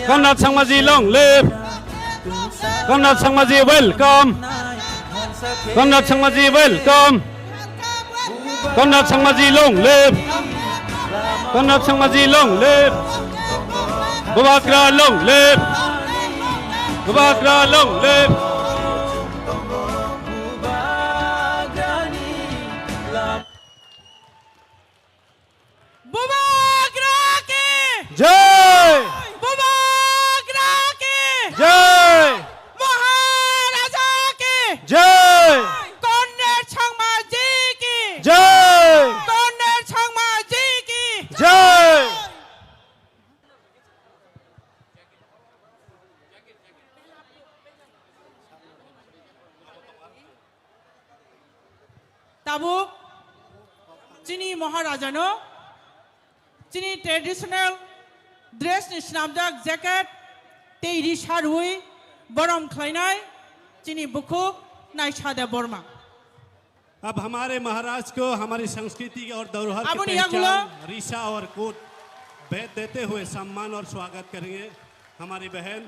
Conrad Sangmaji long live. Conrad Sangmaji welcome. Conrad Sangmaji welcome. Conrad Sangmaji long live. Conrad Sangmaji long live. Bubakra long live. Bubakra long live. जय बुबागरा के जय महाराजा के जय Cornell Sangma जी की जय Cornell Sangma जी की जय ताबु चीनी महाराजा नो चीनी ट्रेडिशनल ड्रेस स्नामजाक जैकेट तेरी शारुई बरम खैनाय चीनी बुकुक नाइशादे बर्मा अब हमारे महाराज को हमारी संस्कृति और धरोहर अब की उन्हें पहचान रीशा और कोट भेद देते हुए सम्मान और स्वागत करेंगे हमारी बहन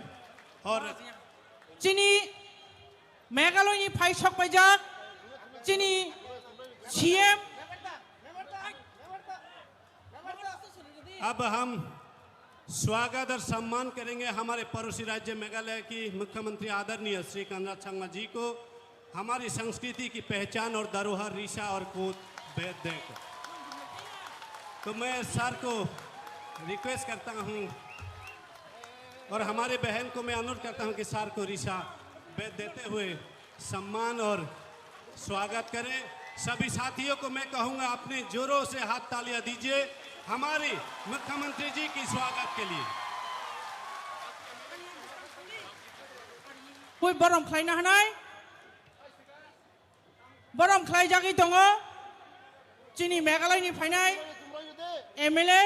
और चीनी मेघालय फाइसक पैजाक चीनी सीएम अब हम स्वागत और सम्मान करेंगे हमारे पड़ोसी राज्य मेघालय की मुख्यमंत्री आदरणीय श्री कॉनराड संगमा जी को हमारी संस्कृति की पहचान और धरोहर रीशा और कोट भेद देकर। तो मैं सर को रिक्वेस्ट करता हूं और हमारे बहन को मैं अनुरोध करता हूं कि सर को रीशा भेद देते हुए सम्मान और स्वागत करें। सभी साथियों को मैं कहूंगा अपने जोरों से हाथ तालियां दीजिए हमारे मुख्यमंत्री जी की स्वागत के लिए। कोई बरम खलाइना हनाय बरम खलाइ जागि दङ चीनी मेघालयनि फाइनाय एमएलए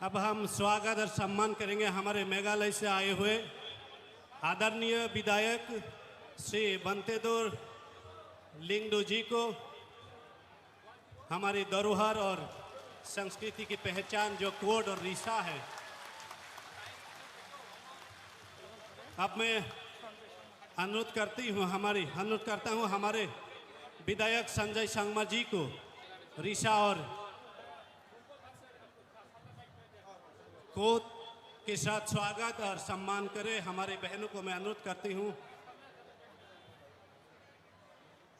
अब हम स्वागत और सम्मान करेंगे हमारे मेघालय से आए हुए आदरणीय विधायक श्री बंतेदोर लिंगडो जी को हमारी धरोहर और संस्कृति की पहचान जो कोड और रीशा है। अब मैं अनुरोध करता हूं हमारे विधायक संजय संगमा जी को रीशा और कोड के साथ स्वागत और सम्मान करें। हमारे बहनों को मैं अनुरोध करती हूं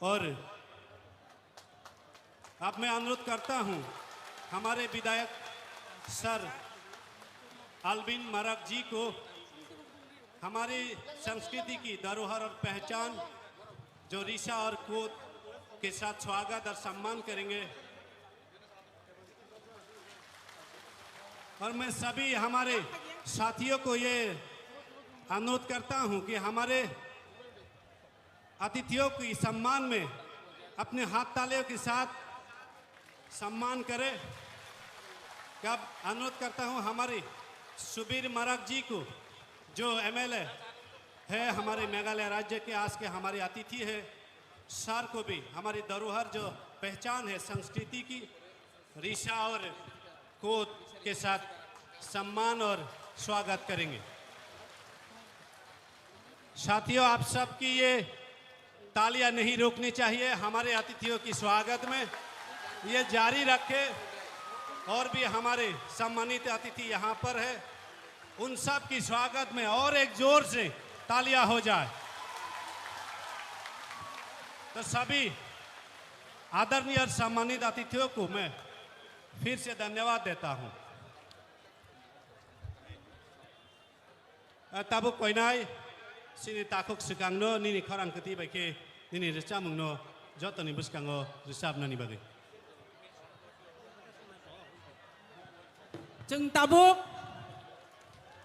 और अब मैं अनुरोध करता हूं हमारे विधायक सर अल्बिन मरक जी को हमारी संस्कृति की धरोहर और पहचान जो रीशा और कोट के साथ स्वागत और सम्मान करेंगे। और मैं सभी हमारे साथियों को ये अनुरोध करता हूं कि हमारे अतिथियों की सम्मान में अपने हाथ तालियों के साथ सम्मान करें। अब अनुरोध करता हूं हमारे सुबीर मरक जी को जो एमएलए है हमारे मेघालय राज्य के आज के हमारे अतिथि है। सर को भी हमारी धरोहर जो पहचान है संस्कृति की रीशा और कोट के साथ सम्मान और स्वागत करेंगे। साथियों आप सबकी ये तालियां नहीं रोकनी चाहिए हमारे अतिथियों की स्वागत में ये जारी रखें। और भी हमारे सम्मानित अतिथि यहाँ पर है उन सब की स्वागत में और एक जोर से तालियां हो जाए। तो सभी आदरणीय और सम्मानित अतिथियों को मैं फिर से धन्यवाद देता हूं। ताबु कोइनाय सिनी ताकुक सिकांगनो निनी खरां कति बायके निनी रिचामुंगनो जतनि बुसकांगो रिसाबनानि बागै जों ताबु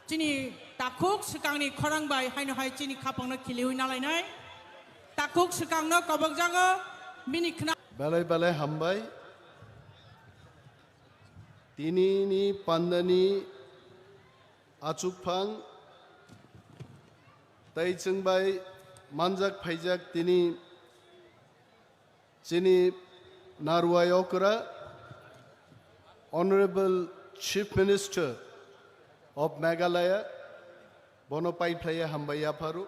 चीनी ताकुक सिकांगनि खरां बाय हायनो हाय चीनी खापांनो खिलिहुइ नालायनाय ताकुक सिकांगनो कबकजागो मिनि खना balai balai hambai tini ni pandani achukphang tai chungbai manjak phaijak tini chini narwayokra Honorable Chief Minister of Meghalaya, Bonopai Playa Hambaya Paru,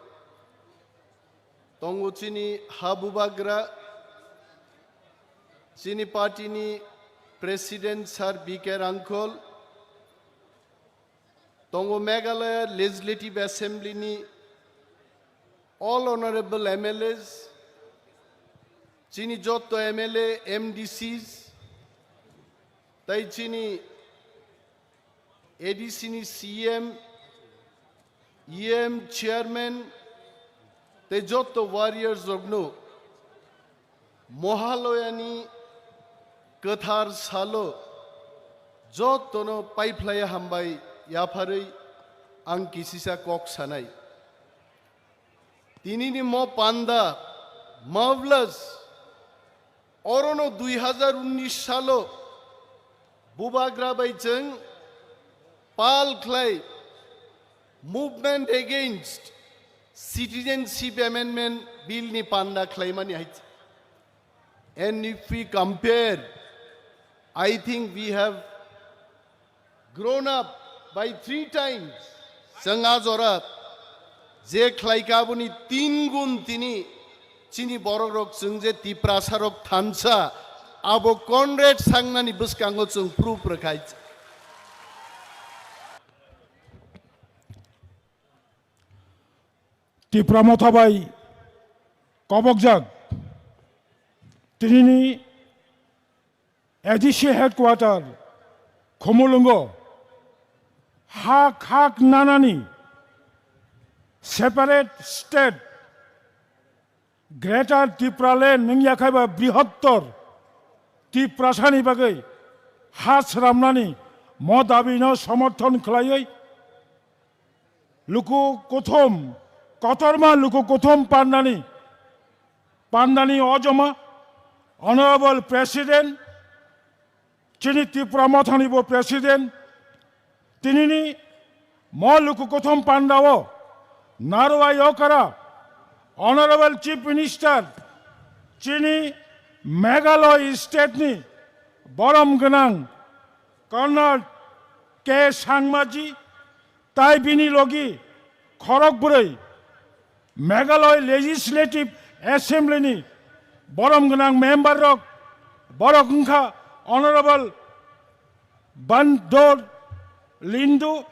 Tongo Chini Habubagra, Chini Party President Sir B.K. Uncle, Tongo Meghalaya Legislative Assembly ni all honorable MLAs, Chini Jotto MLA, MDCs, Tai Chini ADC ni CM, EM Chairman, Tai Jotto Warriors Ogno, Mohaloyani, Kathar Salo, Jotto no Pipeline Hambai, Yapari, Ankisisa Kok Sanai. Tinini mo panda, marvelous. Orono 2019 salo, Bubagra Baijeng, Pal Clay, Movement Against Citizenship Amendment Bill ni panda claimani hait. And if we compare, I think we have grown up by 3 times. Sangazora, Je Klaikabuni 3 gun tini, Chini Borok Sungje Tiprasarok Tansa, Abo Conrad Sangnani Buskango Sung Proof Prakait. Tipramothabai Kobokjag Tinini ADC headquarter Komolungo Hak Nanani separate state Greater Tiprale Ningyakaiba Brihottor Tiprasani Bagai Has Ramnani Modabino Somoton Klayai Luku Kothom Kotorma Luku Kothom Pandani Ojoma Honorable President Chini Tipramothanibo President Tinini Mo Luku Kothom Pandawo Narwa Yokara Honorable Chief Minister Chini Meghalaya State ni Borom Ganang Colonel K. Sangmaji Tai Bini Logi Khorokburei Meghalaya Legislative Assembly ni Borom Ganang Member Rok Borokungkha Honorable Bandor Lindu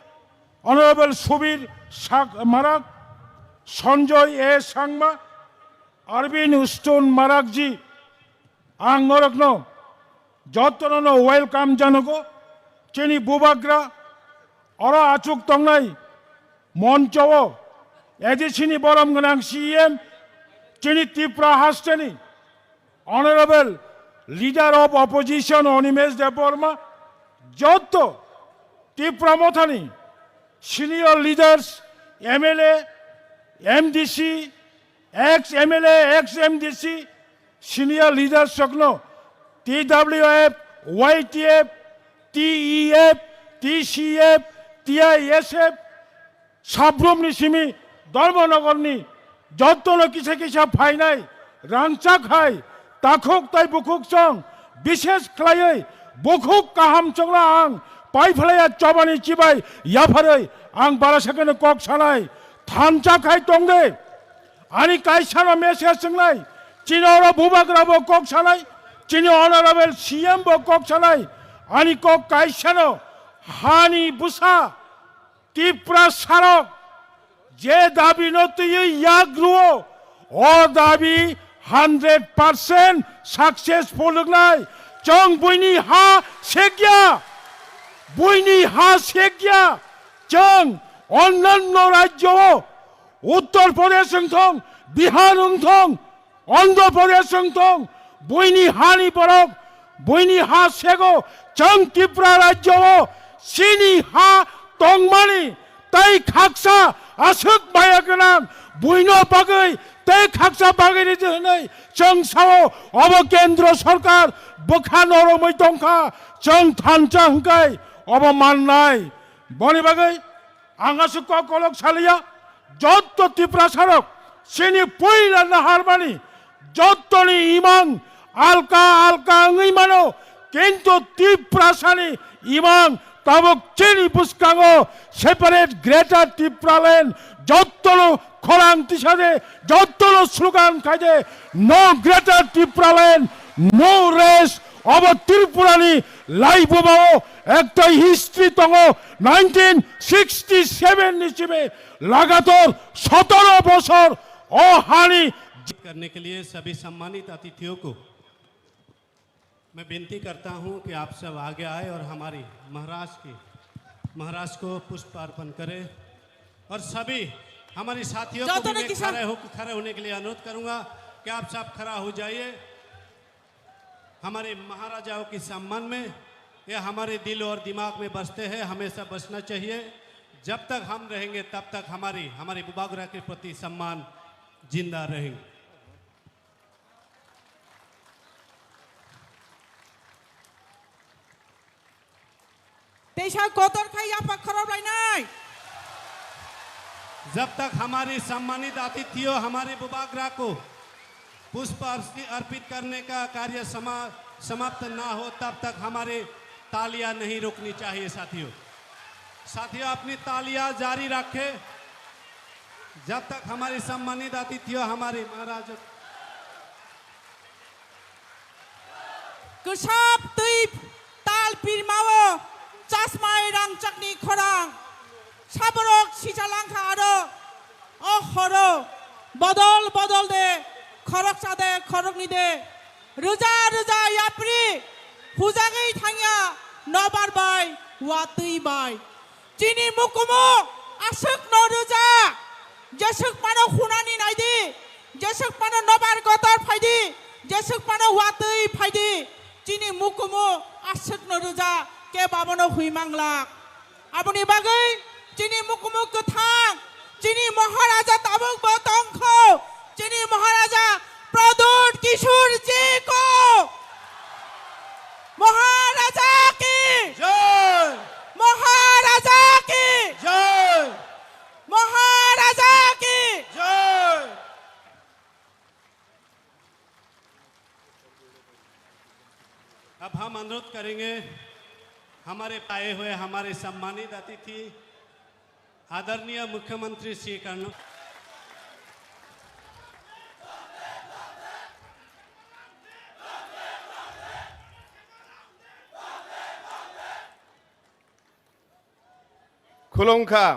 Honorable Subir Marak Sanjoy A. Sangma, Arvin Uston Marakji, Ang Norokno, Jotono welcome Janogo, Chini Bubagra, Ora Achuk Tongnai, Monchowo, Edichini Borom Ganang CM, Chini Tipra Hasteni, Honorable Leader of Opposition Onimes de Borma, Jotto, Tipra Mothani, Senior Leaders, MLA, MDC, ex-MLA, ex-MDC, senior leaders Sogno, TWF, YTF, TEF, TCF, TISF, Sabrum Nishimi, Dormonogorni, Jotono Kisakisha Painai, Ranchak Hai, Takok Tai Bukuk Song, Bishes Klayai, Bukuk Kaham Chongla Ang, Paifalaya Chobani Chibai, Yafarai, Ang Barasakan Kok Sanai, Tanchak Hai Tongde, Ani Kaisana Mesia Sunglai, Chinora Bubagrabo Kok Sanai, Chino Honorable Siambo Kok Sanai, Ani Kok Kaisano, Hani Busa, Tipra Sarok, Je Dabi Notu Yagruo, O Dabi 100% successful Lugnai, Chong Buini Ha Segya, Buini Ha Segya, Chong. অন্যান্য রাজ্য উত্তরপ্রদেশ সংথং বিহার সংথং অন্ধ্রপ্রদেশ সংথং বইনি হানি পরক বইনি হা সেগো চং ত্রিপুরা রাজ্য সিনি হা টংমানি তাই খাকসা আসুক বায়াগনাম বইনো বাগৈ তাই খাকসা বাগৈনি জनै চং Sao of কেন্দ্র সরকার বখানর মৈতংখা চং থানচা হংকাই অব মাননাই বনি বাগৈ Angasuk kolok salia, Jotto Tiprasarok, Sini Puila Naharmani, Jottoni Imang, Alka Ngimano, Kento Tiprasani, 이망 따복 제니 부스강어 세파레트 그레타 티프랄렌 저토로 খরাং তিসাদে যতলো স্লোগান কাজে নো গ্রেটার ত্রিপুরাল্যান্ড নো রেস অব ত্রিপুরানি লাইবোমাও একটা হিস্ট্রি তঙ্গ 1967 নিচিবে লাগাতার 17 বছর অহানি करने के लिए सभी सम्मानित अतिथियों को मैं विनती करता हूं कि आप सब आगे आए और हमारी महाराज को पुष्प अर्पण करें और सभी हमारे साथियों को भी मैं खड़े होने के लिए अनुरोध करूंगा कि आप सब खड़ा हो जाइए हमारे महाराजाओं के सम्मान में। यह हमारे दिल और दिमाग में बसते हैं, हमेशा बसना चाहिए। जब तक हम रहेंगे तब तक हमारे बुबागुरा के प्रति सम्मान जिंदा रहेंगे। जब तक हमारे सम्मानित अतिथियों हमारे बुबागुरा को पुष्प अर्पित करने का कार्य समाप्त ना हो तब तक हमारे तालियां नहीं रुकनी चाहिए। साथियों अपनी तालियां जारी रखें जब तक हमारे सम्मानित अतिथियों हमारे महाराज कुशाब तुइप ताल पिरमावो चश्माय रां चकनी खरां साबरक सिचालांखा आरो अहरो बदल दे खरक सादे खरकनि दे रोजा रोजा याप्रि फुजाङै थांया नबारबाय वातैबाय चिनि मुकुमु आसुक न रोजा जसुक मानो खुनानि नायदि जसुक मानो नबार गतर फायदि जसुक मानो वातै फायदि चिनि मुकुमु आसुक न रोजा के बाबनो हुइमांला आबनि बागै चिनि मुकुमु गोथां चिनि महाराजा ताबुक बतंखौ चिनि महाराजा प्रदूत किशोर जी को महाराजा की जय महाराजा की जय महाराजा की जय। अब हम अनुरोध करेंगे हमारे आए हुए हमारे सम्मानित अतिथि आदरणीय मुख्यमंत्री श्री कर्नल खुलोंखा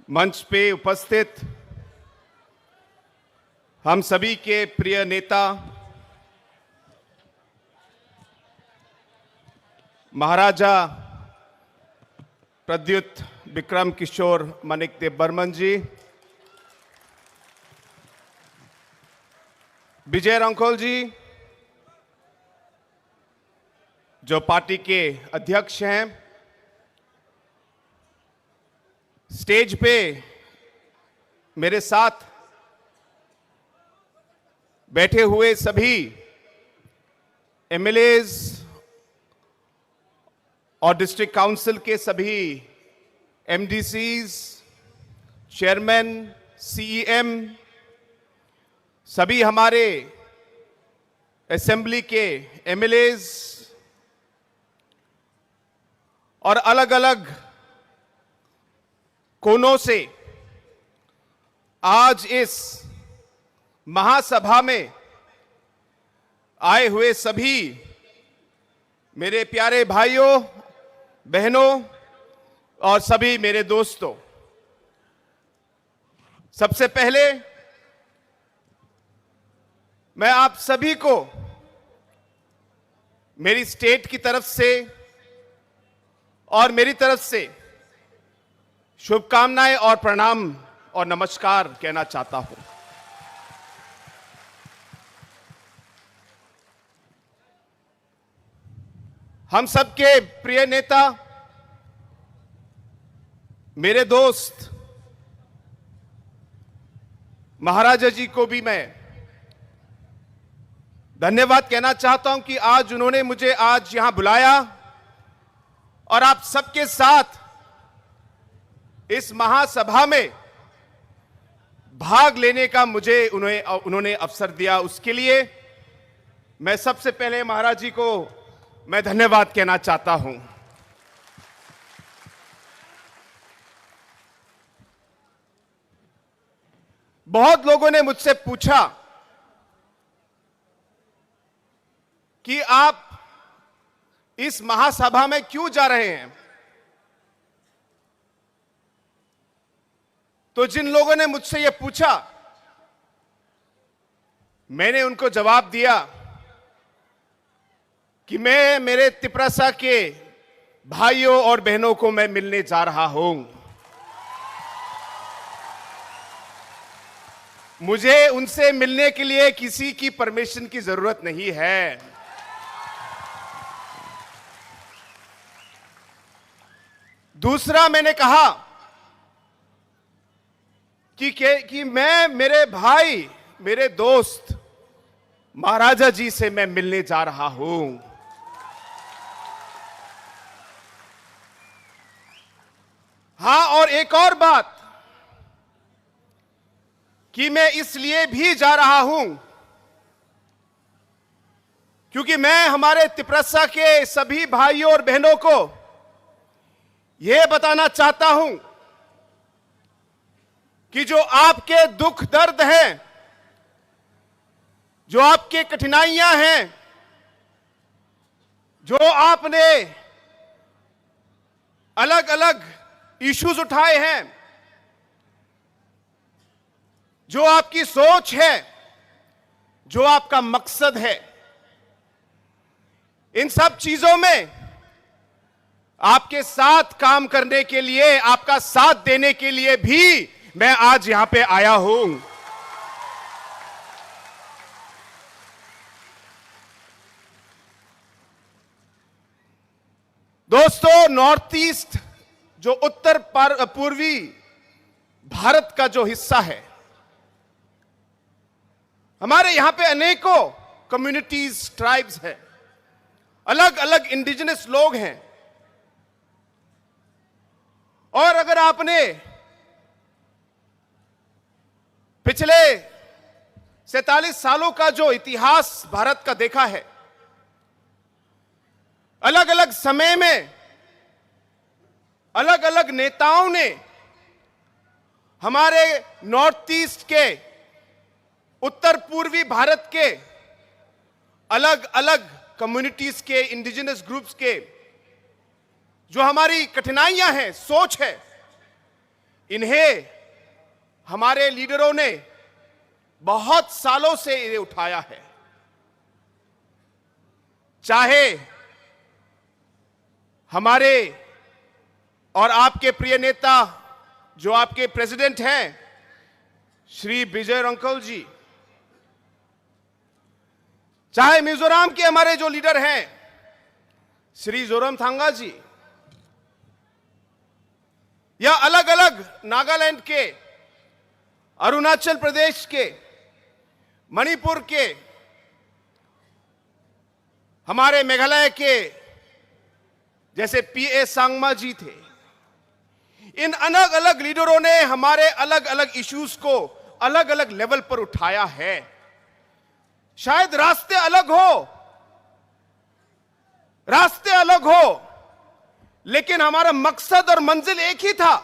मंच पे उपस्थित हम सभी के प्रिय नेता महाराजा प्रद्युत विक्रम किशोर माणिक्य बर्मन जी, विजय रंखोल जी जो पार्टी के अध्यक्ष हैं, स्टेज पे मेरे साथ बैठे हुए सभी एमएलएज और डिस्ट्रिक्ट काउंसिल के सभी एमडीसीज, चेयरमैन, सीईएम, सभी हमारे असेंबली के एमएलएज और अलग अलग कोनों से आज इस महासभा में आए हुए सभी मेरे प्यारे भाइयों बहनों और सभी मेरे दोस्तों, सबसे पहले मैं आप सभी को मेरी स्टेट की तरफ से और मेरी तरफ से शुभकामनाएं और प्रणाम और नमस्कार कहना चाहता हूं। हम सबके प्रिय नेता, मेरे दोस्त महाराजा जी को भी मैं धन्यवाद कहना चाहता हूं कि आज उन्होंने मुझे आज यहां बुलाया और आप सबके साथ इस महासभा में भाग लेने का मुझे उन्होंने अवसर दिया, उसके लिए मैं सबसे पहले महाराज जी को मैं धन्यवाद कहना चाहता हूं। बहुत लोगों ने मुझसे पूछा कि आप इस महासभा में क्यों जा रहे हैं। तो जिन लोगों ने मुझसे यह पूछा, मैंने उनको जवाब दिया कि मैं मेरे तिपरासा के भाइयों और बहनों को मैं मिलने जा रहा हूं। मुझे उनसे मिलने के लिए किसी की परमिशन की जरूरत नहीं है। दूसरा, मैंने कहा कि मैं मेरे भाई, मेरे दोस्त महाराजा जी से मैं मिलने जा रहा हूं। हां, और एक और बात कि मैं इसलिए भी जा रहा हूं क्योंकि मैं हमारे तिपरसा के सभी भाइयों और बहनों को यह बताना चाहता हूं कि जो आपके दुख दर्द हैं, जो आपके कठिनाइयां हैं, जो आपने अलग अलग इश्यूज उठाए हैं, जो आपकी सोच है, जो आपका मकसद है, इन सब चीजों में आपके साथ काम करने के लिए, आपका साथ देने के लिए भी मैं आज यहां पे आया हूं। दोस्तों, नॉर्थ ईस्ट जो उत्तर पूर्वी भारत का जो हिस्सा है, हमारे यहां पे अनेकों कम्युनिटीज, ट्राइब्स हैं, अलग अलग इंडिजिनस लोग हैं। और अगर आपने पिछले 47 सालों का जो इतिहास भारत का देखा है, अलग अलग समय में अलग अलग नेताओं ने हमारे नॉर्थ ईस्ट के, उत्तर पूर्वी भारत के अलग अलग कम्युनिटीज के, इंडिजिनस ग्रुप्स के जो हमारी कठिनाइयां हैं, सोच है, इन्हें हमारे लीडरों ने बहुत सालों से इन्हें उठाया है। चाहे हमारे और आपके प्रिय नेता जो आपके प्रेसिडेंट हैं श्री विजय रंखल जी, चाहे मिजोरम के हमारे जो लीडर हैं श्री जोरमथंगा जी, या अलग अलग नागालैंड के, अरुणाचल प्रदेश के, मणिपुर के, हमारे मेघालय के जैसे पीए सांगमा जी थे, इन अलग अलग लीडरों ने हमारे अलग अलग इश्यूज को अलग अलग लेवल पर उठाया है। शायद रास्ते अलग हो, लेकिन हमारा मकसद और मंजिल एक ही था।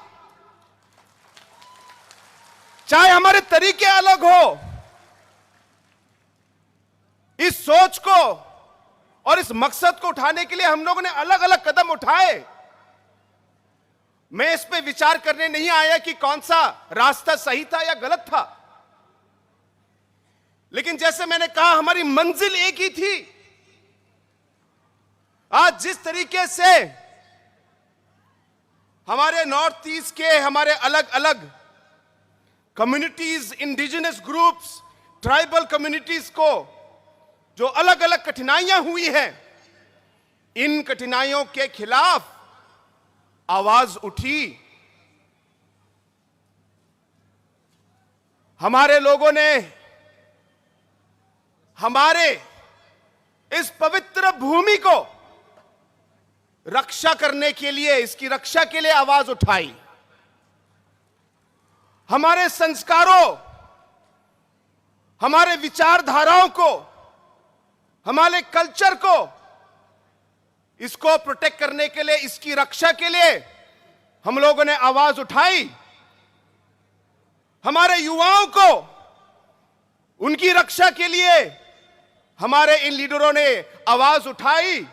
चाहे हमारे तरीके अलग हो, इस सोच को और इस मकसद को उठाने के लिए हम लोगों ने अलग अलग कदम उठाए। मैं इस पे विचार करने नहीं आया कि कौन सा रास्ता सही था या गलत था, लेकिन जैसे मैंने कहा, हमारी मंजिल एक ही थी। आज जिस तरीके से हमारे नॉर्थ ईस्ट के हमारे अलग अलग communities, indigenous groups, tribal communities को जो अलग अलग कठिनाइयां हुई हैं, इन कठिनाइयों के खिलाफ आवाज उठी। हमारे लोगों ने हमारे इस पवित्र भूमि को रक्षा करने के लिए, इसकी रक्षा के लिए आवाज उठाई। हमारे संस्कारों, हमारे विचारधाराओं को, हमारे कल्चर को, इसको प्रोटेक्ट करने के लिए, इसकी रक्षा के लिए हम लोगों ने आवाज उठाई। हमारे युवाओं को उनकी रक्षा के लिए हमारे इन लीडरों ने आवाज उठाई।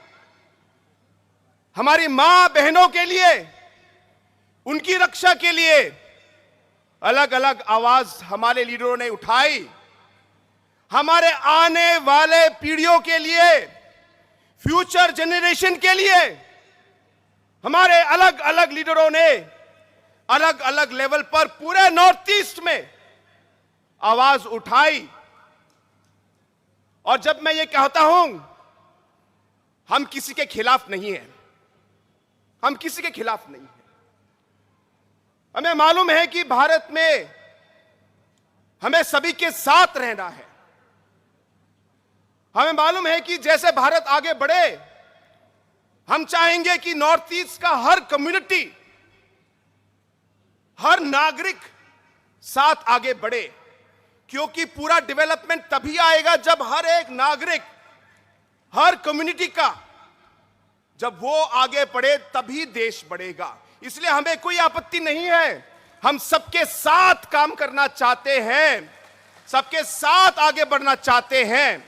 हमारी मां बहनों के लिए, उनकी रक्षा के लिए अलग अलग आवाज हमारे लीडरों ने उठाई। हमारे आने वाले पीढ़ियों के लिए, फ्यूचर जनरेशन के लिए हमारे अलग अलग लीडरों ने अलग अलग लेवल पर पूरे नॉर्थ ईस्ट में आवाज उठाई। और जब मैं ये कहता हूं, हम किसी के खिलाफ नहीं हैं, हम किसी के खिलाफ नहीं हैं। हमें मालूम है कि भारत में हमें सभी के साथ रहना है। हमें मालूम है कि जैसे भारत आगे बढ़े, हम चाहेंगे कि नॉर्थ ईस्ट का हर कम्युनिटी, हर नागरिक साथ आगे बढ़े, क्योंकि पूरा डेवलपमेंट तभी आएगा जब हर एक नागरिक, हर कम्युनिटी का जब वो आगे बढ़े तभी देश बढ़ेगा। इसलिए हमें कोई आपत्ति नहीं है, हम सबके साथ काम करना चाहते हैं, सबके साथ आगे बढ़ना चाहते हैं।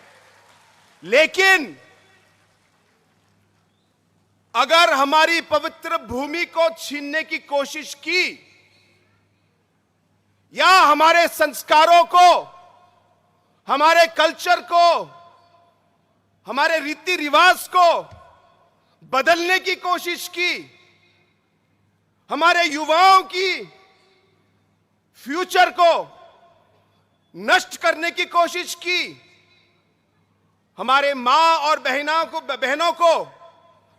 लेकिन अगर हमारी पवित्र भूमि को छीनने की कोशिश की, या हमारे संस्कारों को, हमारे कल्चर को, हमारे रीति रिवाज को बदलने की कोशिश की, हमारे युवाओं की फ्यूचर को नष्ट करने की कोशिश की, हमारे मां और बहनों को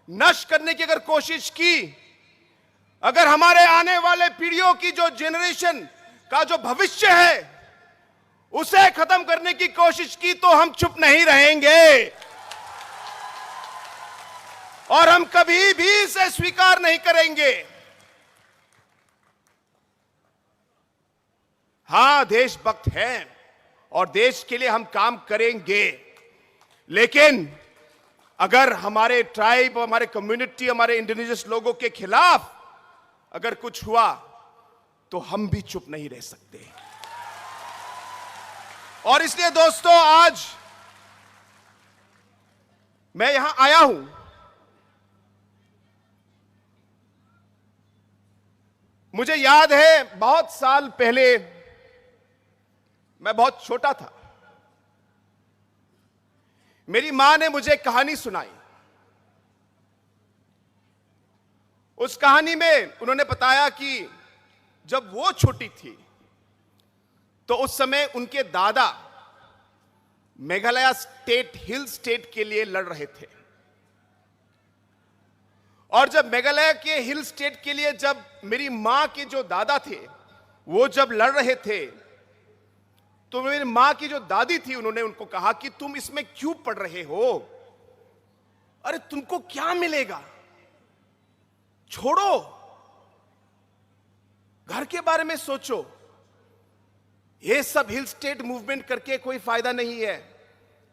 नष्ट करने की अगर कोशिश की, अगर हमारे आने वाले पीढ़ियों की जो जनरेशन का जो भविष्य है उसे खत्म करने की कोशिश की, तो हम चुप नहीं रहेंगे और हम कभी भी इसे स्वीकार नहीं करेंगे। हां, देशभक्त हैं और देश के लिए हम काम करेंगे, लेकिन अगर हमारे ट्राइब, हमारे कम्युनिटी, हमारे इंडिजिनस लोगों के खिलाफ अगर कुछ हुआ तो हम भी चुप नहीं रह सकते। और इसलिए दोस्तों, आज मैं यहां आया हूं, मुझे याद है बहुत साल पहले, मैं बहुत छोटा था, मेरी मां ने मुझे कहानी सुनाई। उस कहानी में उन्होंने बताया कि जब वो छोटी थी तो उस समय उनके दादा मेघालय स्टेट, हिल स्टेट के लिए लड़ रहे थे। और जब मेघालय के हिल स्टेट के लिए जब मेरी मां के जो दादा थे वो जब लड़ रहे थे, तो मेरी मां की जो दादी थी, उन्होंने उनको कहा कि तुम इसमें क्यों पढ़ रहे हो? अरे तुमको क्या मिलेगा, छोड़ो, घर के बारे में सोचो, ये सब हिल स्टेट मूवमेंट करके कोई फायदा नहीं है।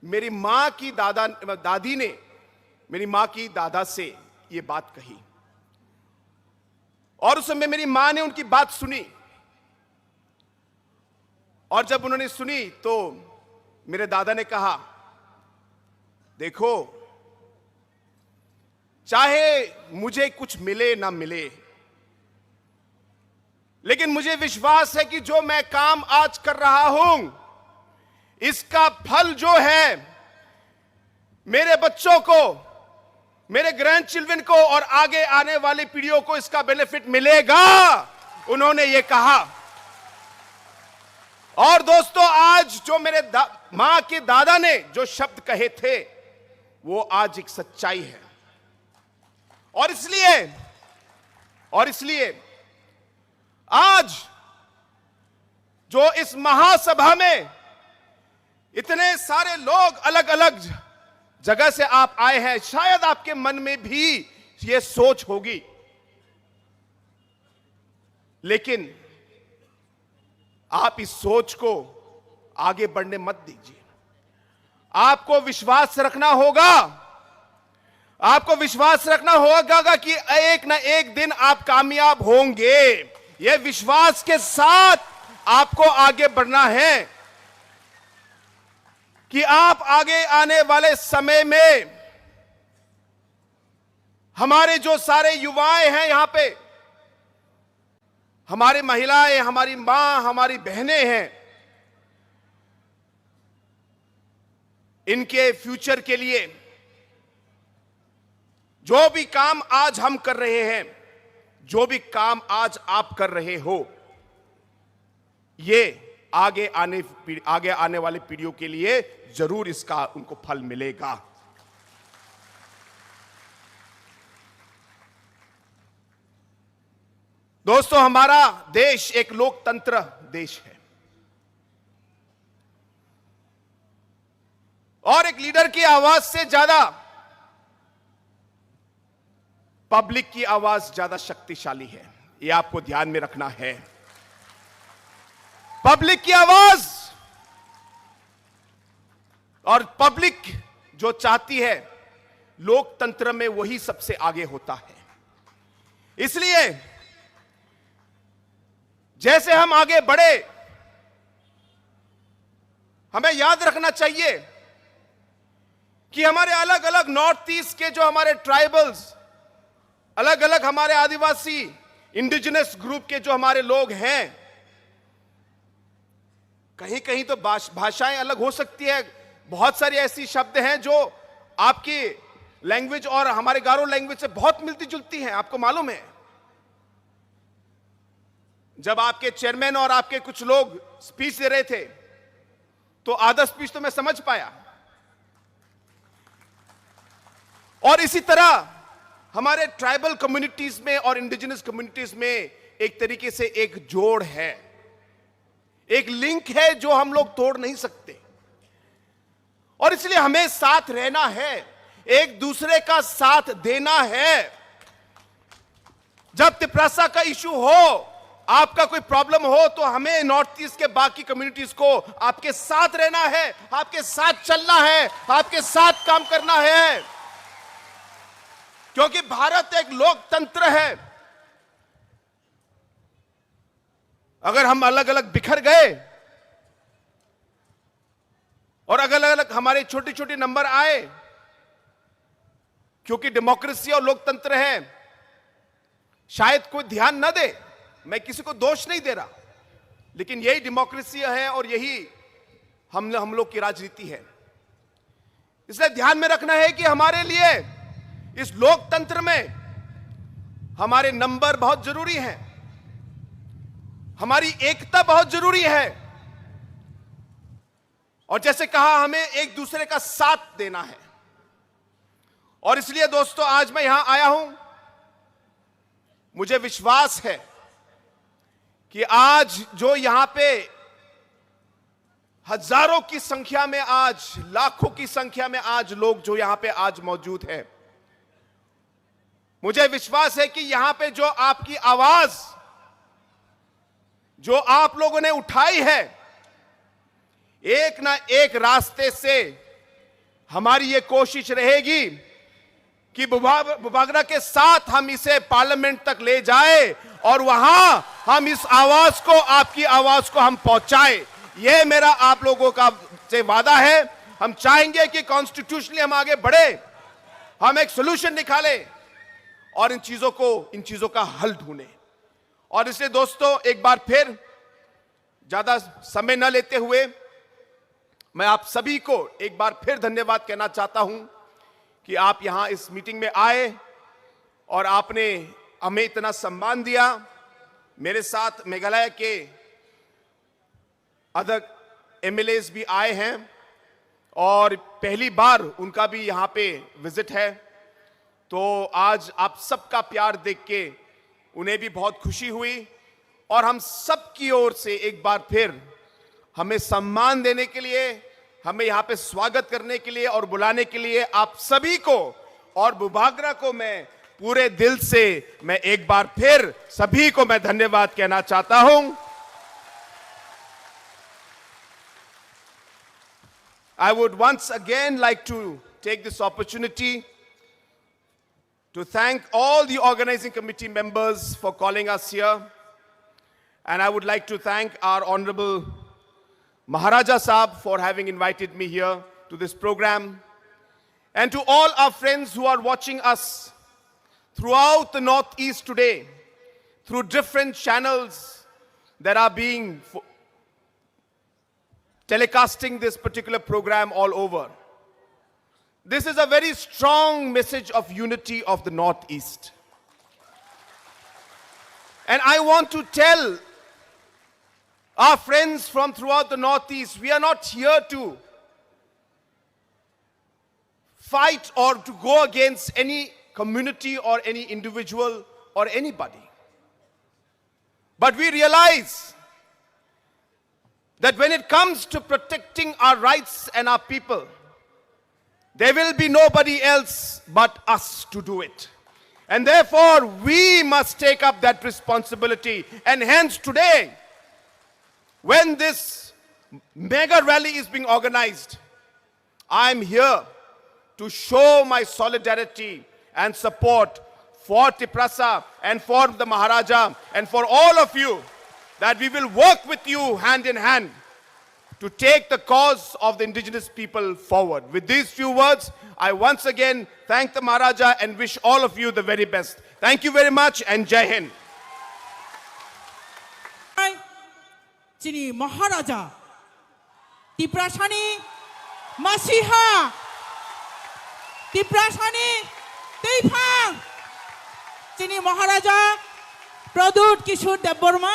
मेरी मां की दादी ने मेरी मां की दादा से ये बात कही, और उस समय मेरी मां ने उनकी बात सुनी, और जब उन्होंने सुनी तो मेरे दादा ने कहा, देखो, चाहे मुझे कुछ मिले ना मिले, लेकिन मुझे विश्वास है कि जो मैं काम आज कर रहा हूं, इसका फल जो है मेरे बच्चों को, मेरे ग्रैंड चिल्ड्रन को और आगे आने वाली पीढ़ियों को इसका बेनिफिट मिलेगा, उन्होंने ये कहा। और दोस्तों, आज जो मेरे मां के दादा ने जो शब्द कहे थे वो आज एक सच्चाई है। और इसलिए आज जो इस महासभा में इतने सारे लोग अलग अलग जगह से आप आए हैं, शायद आपके मन में भी ये सोच होगी, लेकिन आप इस सोच को आगे बढ़ने मत दीजिए। आपको विश्वास रखना होगा, आपको विश्वास रखना होगा कि एक ना एक दिन आप कामयाब होंगे। यह विश्वास के साथ आपको आगे बढ़ना है कि आप आगे आने वाले समय में हमारे जो सारे युवाएं हैं यहां पे, हमारी महिलाएं, हमारी मां, हमारी बहनें हैं, इनके फ्यूचर के लिए जो भी काम आज हम कर रहे हैं, जो भी काम आज आप कर रहे हो, ये आगे आने वाली पीढ़ियों के लिए जरूर इसका उनको फल मिलेगा। दोस्तों, हमारा देश एक लोकतंत्र देश है और एक लीडर की आवाज से ज्यादा पब्लिक की आवाज ज्यादा शक्तिशाली है। यह आपको ध्यान में रखना है। पब्लिक की आवाज और पब्लिक जो चाहती है, लोकतंत्र में वही सबसे आगे होता है। इसलिए जैसे हम आगे बढ़े, हमें याद रखना चाहिए कि हमारे अलग अलग नॉर्थ ईस्ट के जो हमारे ट्राइबल्स, अलग अलग हमारे आदिवासी इंडिजिनस ग्रुप के जो हमारे लोग हैं, कहीं कहीं तो भाषाएं अलग हो सकती है। बहुत सारी ऐसी शब्द हैं जो आपकी लैंग्वेज और हमारे गारो लैंग्वेज से बहुत मिलती जुलती हैं। आपको मालूम है, जब आपके चेयरमैन और आपके कुछ लोग स्पीच दे रहे थे तो आधा स्पीच तो मैं समझ पाया, और इसी तरह हमारे ट्राइबल कम्युनिटीज में और इंडिजिनस कम्युनिटीज में एक तरीके से एक जोड़ है, एक लिंक है जो हम लोग तोड़ नहीं सकते। और इसलिए हमें साथ रहना है, एक दूसरे का साथ देना है। जब तिपरासा का इशू हो, आपका कोई प्रॉब्लम हो, तो हमें नॉर्थ ईस्ट के बाकी कम्युनिटीज को आपके साथ रहना है, आपके साथ चलना है, आपके साथ काम करना है, क्योंकि भारत एक लोकतंत्र है। अगर हम अलग अलग बिखर गए और अलग अलग हमारे छोटे छोटे नंबर आए, क्योंकि डेमोक्रेसी और लोकतंत्र है, शायद कोई ध्यान न दे, मैं किसी को दोष नहीं दे रहा, लेकिन यही डेमोक्रेसी है और यही हम लोग की राजनीति है। इसलिए ध्यान में रखना है कि हमारे लिए इस लोकतंत्र में हमारे नंबर बहुत जरूरी है, हमारी एकता बहुत जरूरी है, और जैसे कहा, हमें एक दूसरे का साथ देना है। और इसलिए दोस्तों, आज मैं यहां आया हूं, मुझे विश्वास है कि आज जो यहां पे हजारों की संख्या में, आज लाखों की संख्या में आज लोग जो यहां पे आज मौजूद हैं, मुझे विश्वास है कि यहां पे जो आपकी आवाज जो आप लोगों ने उठाई है, एक ना एक रास्ते से हमारी ये कोशिश रहेगी कि बुबागरा के साथ हम इसे पार्लियामेंट तक ले जाए और वहां हम इस आवाज को, आपकी आवाज को हम पहुंचाए। यह मेरा आप लोगों का से वादा है। हम चाहेंगे कि कॉन्स्टिट्यूशनली हम आगे बढ़े, हम एक सोल्यूशन निकालें और इन चीजों का हल ढूंढें। और इसलिए दोस्तों, एक बार फिर ज्यादा समय न लेते हुए मैं आप सभी को एक बार फिर धन्यवाद कहना चाहता हूं कि आप यहां इस मीटिंग में आए और आपने हमें इतना सम्मान दिया। मेरे साथ मेघालय के अदर एमएलएस भी आए हैं और पहली बार उनका भी यहां पे विजिट है, तो आज आप सबका प्यार देख के उन्हें भी बहुत खुशी हुई। और हम सब की ओर से एक बार फिर हमें सम्मान देने के लिए, हमें यहां पे स्वागत करने के लिए और बुलाने के लिए आप सभी को और बुबागरा को मैं पूरे दिल से मैं एक बार फिर सभी को मैं धन्यवाद कहना चाहता हूं। I would once again like to take this opportunity to thank all the organizing committee members for calling us here. And I would like to thank our Honorable Maharaja Saab for having invited me here to this program. And to all our friends who are watching us throughout the Northeast today, through different channels that are being telecasting this particular program all over. This is a very strong message of unity of the Northeast. And I want to tell our friends from throughout the Northeast, we are not here to fight or to go against any community or any individual or anybody. But we realize that when it comes to protecting our rights and our people, there will be nobody else but us to do it. And therefore, we must take up that responsibility. And hence today, when this mega rally is being organized, I'm here to show my solidarity and support for Tiprasa and for the Maharaja and for all of you, that we will work with you hand in hand to take the cause of the indigenous people forward. With these few words, I once again thank the Maharaja and wish all of you the very best. Thank you very much and Jai Hind. Chini Maharaja Tiprasani Masiha Tiprasani Teipang Chini Maharaja Pradut Kishur Deborma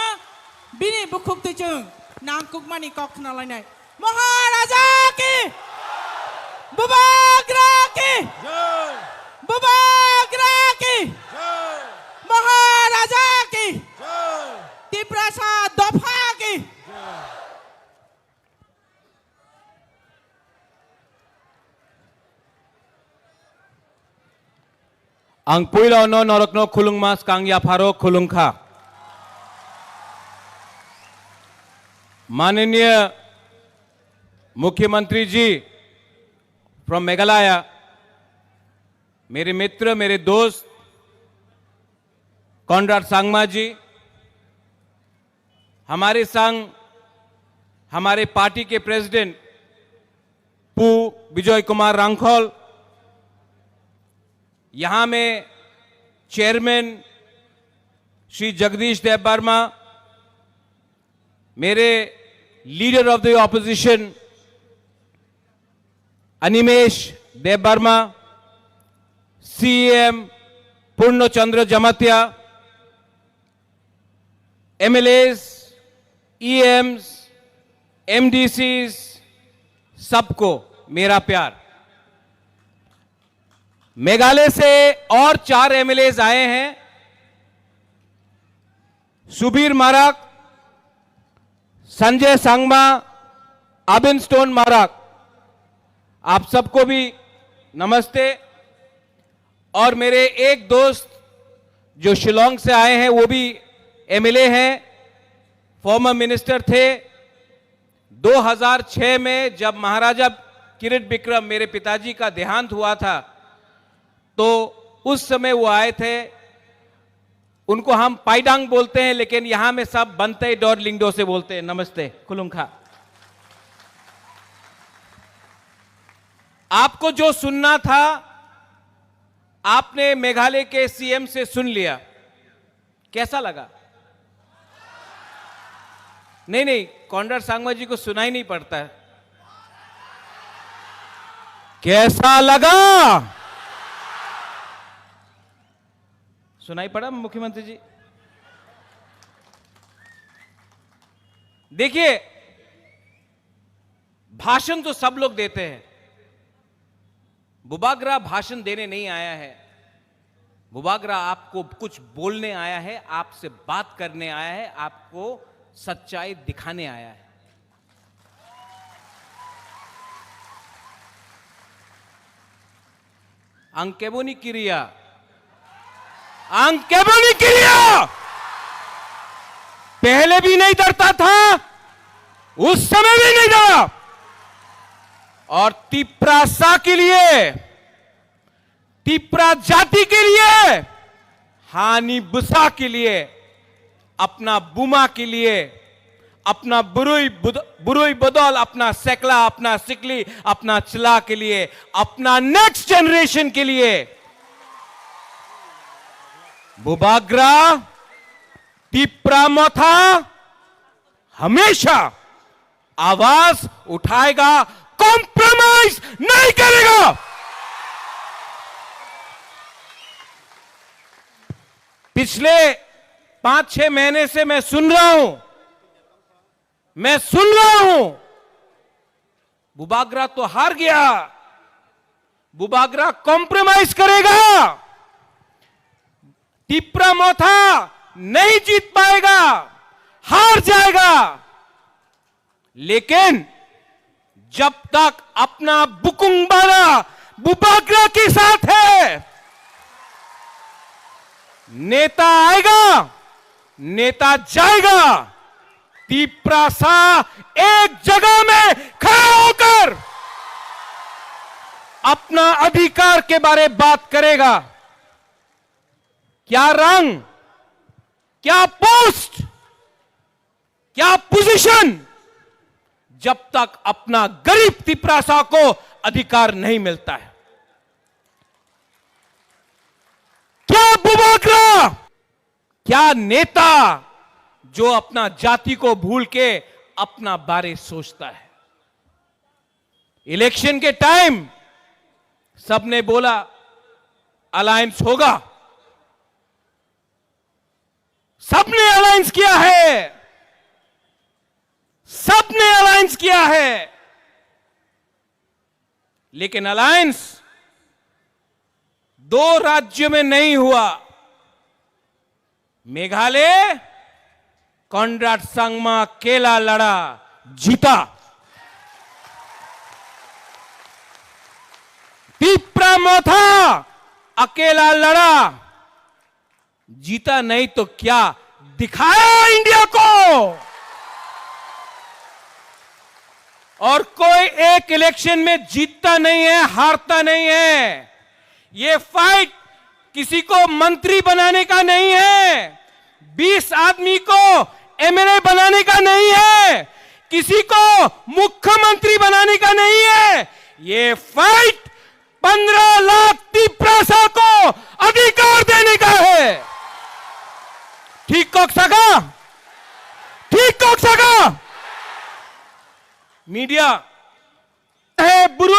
Bini Bukuk Tijung Nang Kukmani Kokna Line Maharaja Ki Bubagra Ki Bubagra Ki Maharaja Ki Tiprasa Dopha Ki Ang puilaw no norokno khulung mas kang ya pharo khulung kha. माननीय मुख्यमंत्री जी from Meghalaya, मेरे मित्र, मेरे दोस्त Conrad Sangma जी, हमारे संग हमारे party के president पू विजय कुमार रांखोल, यहां में चेयरमैन श्री जगदीश देव वर्मा, मेरे leader of the opposition Animesh Debbarma, CM Purnachandra Jamatia, MLAs, EMs, MDCs, सबको मेरा प्यार। मेघालय से और 4 एमएलएस आए हैं, सुबीर माराक, संजय सांगमा, अबिन स्टोन माराक, आप सबको भी नमस्ते। और मेरे एक दोस्त जो शिलोंग से आए हैं वो भी एमएलए हैं, फॉर्मर मिनिस्टर थे। 2006 में जब महाराजा किरीट बिक्रम मेरे पिताजी का देहांत हुआ था तो उस समय वो आए थे। उनको हम पाइडांग बोलते हैं, लेकिन यहां में सब बनते डॉर लिंगडो से बोलते हैं। नमस्ते खुलुंखा। आपको जो सुनना था आपने मेघालय के सीएम से सुन लिया, कैसा लगा? नहीं, कॉनराड सांगमा जी को सुनाई नहीं पड़ता है। कैसा लगा? सुनाई पड़ा मुख्यमंत्री जी? देखिए, भाषण तो सब लोग देते हैं। बुबाग्रा भाषण देने नहीं आया है, बुबाग्रा आपको कुछ बोलने आया है, आपसे बात करने आया है, आपको सच्चाई दिखाने आया है। अंकेबोनी क्रिया, अंकेबोनी क्रिया पहले भी नहीं डरता था, उस समय भी नहीं डरा और तिप्रासा के लिए, तिप्रा जाति के लिए, हानि बुसा के लिए, अपना बुमा के लिए, अपना बुरुई बदौल, अपना सेकला, अपना सिकली, अपना चिला के लिए, अपना नेक्स्ट जनरेशन के लिए बुबाग्रा तिप्रा मोथा हमेशा आवाज उठाएगा, कॉम्प्रोमाइज नहीं करेगा। पिछले 5-6 महीने से मैं सुन रहा हूं, बुबाग्रा तो हार गया, बुबाग्रा कॉम्प्रोमाइज करेगा, तिप्रा मोथा नहीं जीत पाएगा, हार जाएगा। लेकिन जब तक अपना बुकुंगबारा बुबाग्रा के साथ है, नेता आएगा, नेता जाएगा, तिप्रासा एक जगह में खड़ा होकर अपना अधिकार के बारे में बात करेगा। क्या रंग, क्या पोस्ट, क्या पोजीशन, जब तक अपना गरीब तिप्रासा को अधिकार नहीं मिलता है। क्या बुबाग्रा, क्या नेता जो अपना जाति को भूल के अपना बारे सोचता है। इलेक्शन के टाइम सबने बोला अलायंस होगा, सबने अलायंस किया है, सबने अलायंस किया है, लेकिन अलायंस 2 राज्यों में नहीं हुआ। मेघालय कॉनराड संगमा अकेला लड़ा, जीता। तिप्रा मोथा अकेला लड़ा, जीता नहीं तो क्या दिखाया इंडिया को। और कोई एक इलेक्शन में जीतता नहीं है, हारता नहीं है। ये फाइट किसी को मंत्री बनाने का नहीं है, 20 आदमी को एमएलए बनाने का नहीं है, किसी को मुख्यमंत्री बनाने का नहीं है। ये फाइट 15 लाख तिप्रासा को अधिकार देने का है। ठीक कोक सका, ठीक कोक सका। मीडिया है बुरु